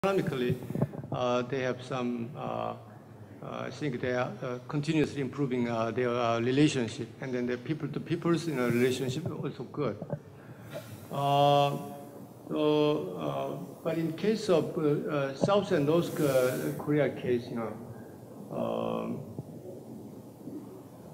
economically, they have some. I think they are continuously improving their relationship, and then the people-to-people's relationship is also good. But in case of South and North Korea case,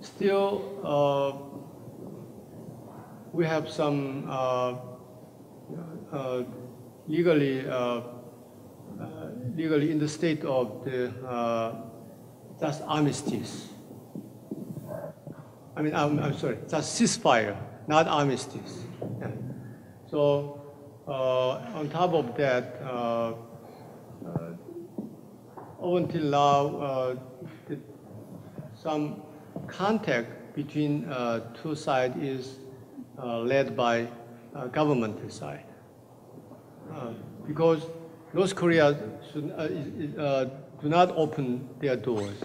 still we have some legally in the state of the just armistice. I mean, I'm sorry, just ceasefire, not armistice. Yeah. So on top of that, up until now, some contact between two sides is led by governmental side. Because North Korea do not open their doors.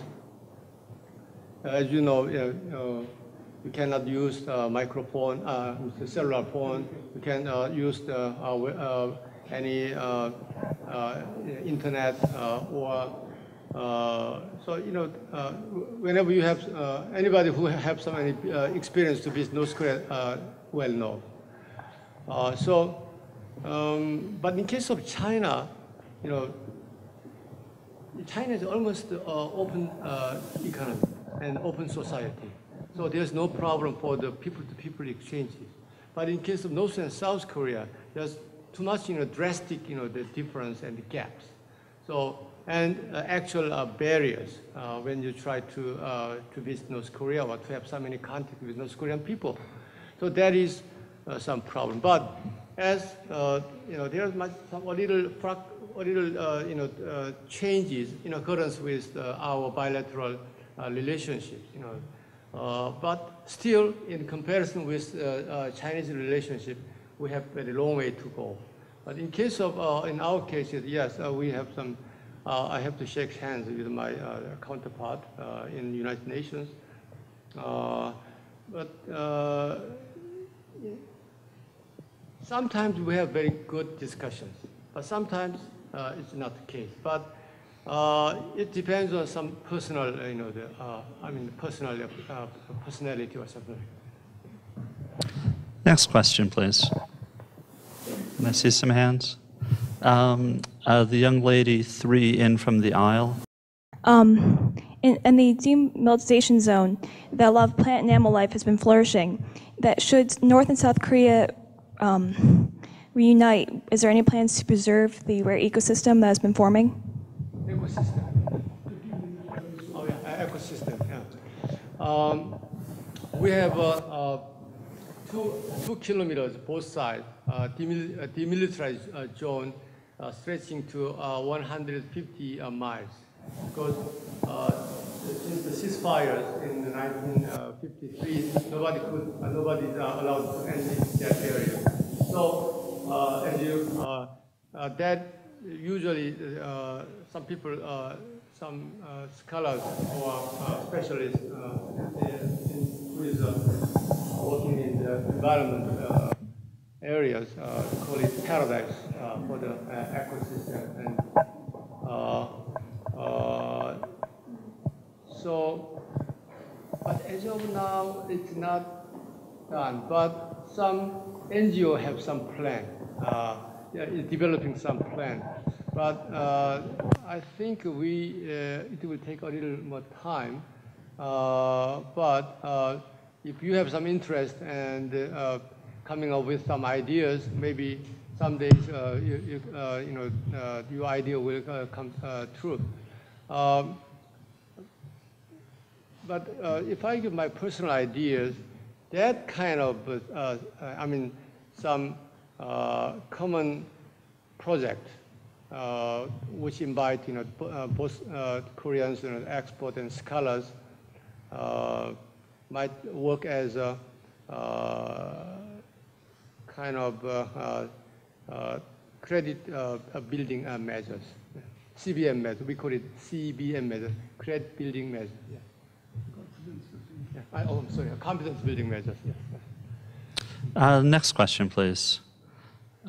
As you know, you cannot use microphone, the cellular phone. You can use any internet or so. Whenever you have anybody who have some experience to visit North Korea, well know. But in case of China, China is almost open economy and open society. So there's no problem for the people-to-people exchanges. But in case of North and South Korea, there's too much, drastic, the difference and the gaps. So, and actual barriers when you try to visit North Korea or to have so many contact with North Korean people. So that is some problem. But as there's a little changes in accordance with our bilateral relationships. But still, in comparison with Chinese relationship, we have a long way to go. But in case of, in our cases, yes, we have some. I have to shake hands with my counterpart in the United Nations. But sometimes we have very good discussions, but sometimes it's not the case. But it depends on some personal, personality or something. Next question, please. Can I see some hands? The young lady 3 in from the aisle. In the demilitarization zone, that a lot of plant and animal life has been flourishing. That should North and South Korea reunite, is there any plans to preserve the rare ecosystem that has been forming? Ecosystem. Oh yeah, ecosystem. Yeah. We have 2 kilometers both sides demilitarized zone stretching to 150 miles. Because since the ceasefires in 1953, nobody is allowed to enter that area. So as you that usually some people, some scholars or specialists who is working in the environment areas call it paradise for the ecosystem. And so, but as of now, it's not done. But some NGO have some plan, developing some plan. But I think it will take a little more time. But if you have some interest and coming up with some ideas, maybe some days your idea will come true. But if I give my personal ideas, that kind of, some common project which invite both Koreans, experts and scholars might work as a kind of credit building measures, CBM method. We call it CBM method, credit building measures. Yeah. Yeah. I'm sorry, competence building measures. Yeah. Next question, please.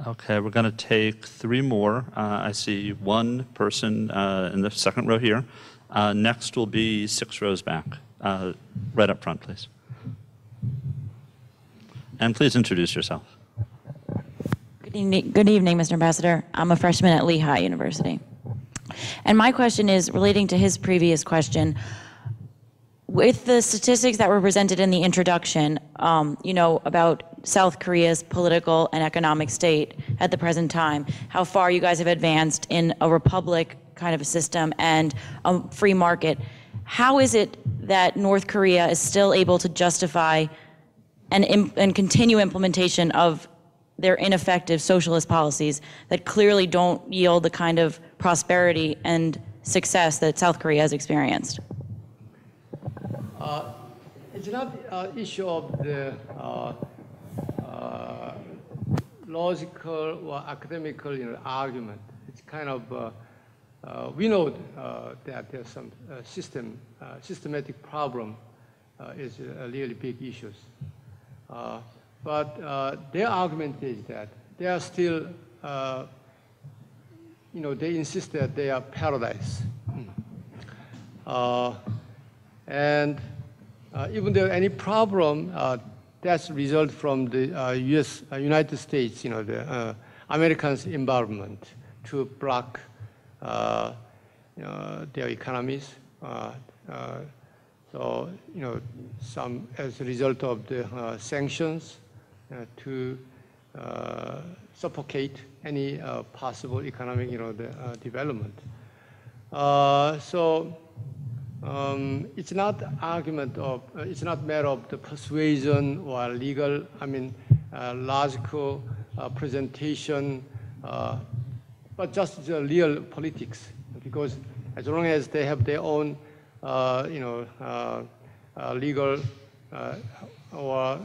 Okay, we're going to take 3 more. I see one person in the second row here. Next will be 6 rows back. Right up front, please. And please introduce yourself. Good evening, Mr. Ambassador. I'm a freshman at Lehigh University. And my question is relating to his previous question. With the statistics that were presented in the introduction, about South Korea's political and economic state at the present time, how far you guys have advanced in a republic kind of a system and a free market, how is it that North Korea is still able to justify and continue implementation of their ineffective socialist policies that clearly don't yield the kind of prosperity and success that South Korea has experienced? It's not an issue of the logical or academical argument. It's kind of, we know that there's some systematic problem is a really big issues. But their argument is that they are still, they insist that they are paradise. And even though any problem, that's result from the United States, the Americans' involvement to block their economies. So, some as a result of the sanctions to supplicate any possible economic, development. It's not argument of, it's not matter of the persuasion or legal, logical presentation, but just the real politics. Because as long as they have their own, legal or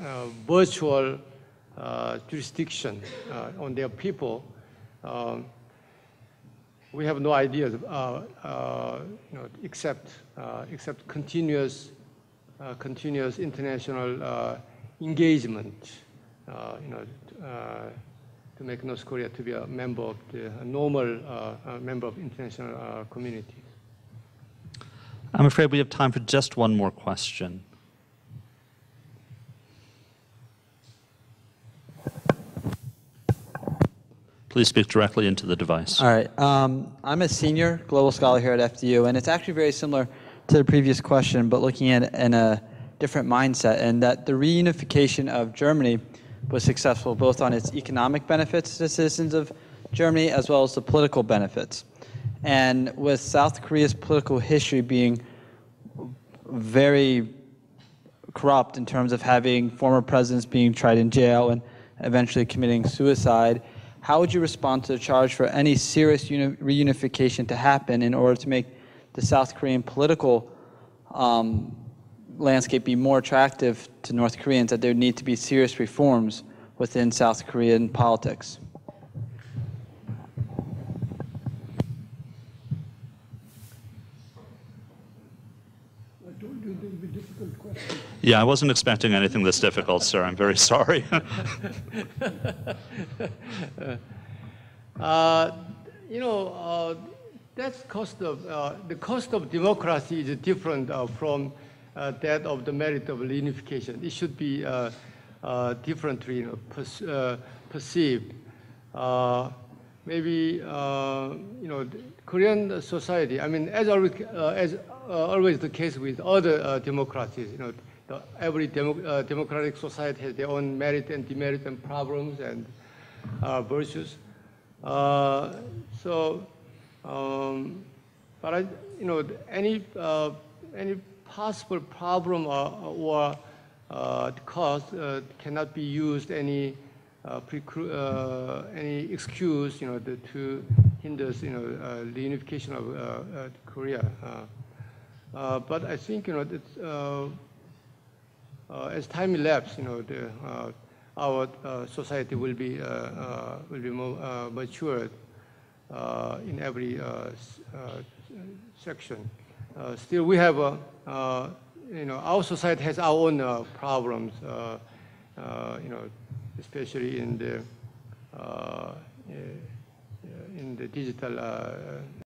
virtual jurisdiction on their people, we have no idea, except continuous international engagement, to make North Korea to be a member of the normal member of international community. I'm afraid we have time for just one more question. Please speak directly into the device. All right. I'm a senior global scholar here at FDU, and it's actually very similar to the previous question, but looking at it in a different mindset, and that the reunification of Germany was successful both on its economic benefits to the citizens of Germany as well as the political benefits. And with South Korea's political history being very corrupt in terms of having former presidents being tried in jail and eventually committing suicide, how would you respond to the charge for any serious reunification to happen in order to make the South Korean political landscape be more attractive to North Koreans, that there need to be serious reforms within South Korean politics? Yeah, I wasn't expecting anything this difficult, sir. I'm very sorry. That's the cost of democracy is different from that of the merit of reunification. It should be differently perceived. Maybe Korean society. As always the case with other democracies. Every democratic society has their own merit and demerit and problems and virtues. But any possible problem or cause cannot be used any excuse to hinder reunification of Korea. But I think it's, as time elapses, our society will be more matured in every section. Still, we have our society has our own problems. Especially in the in the digital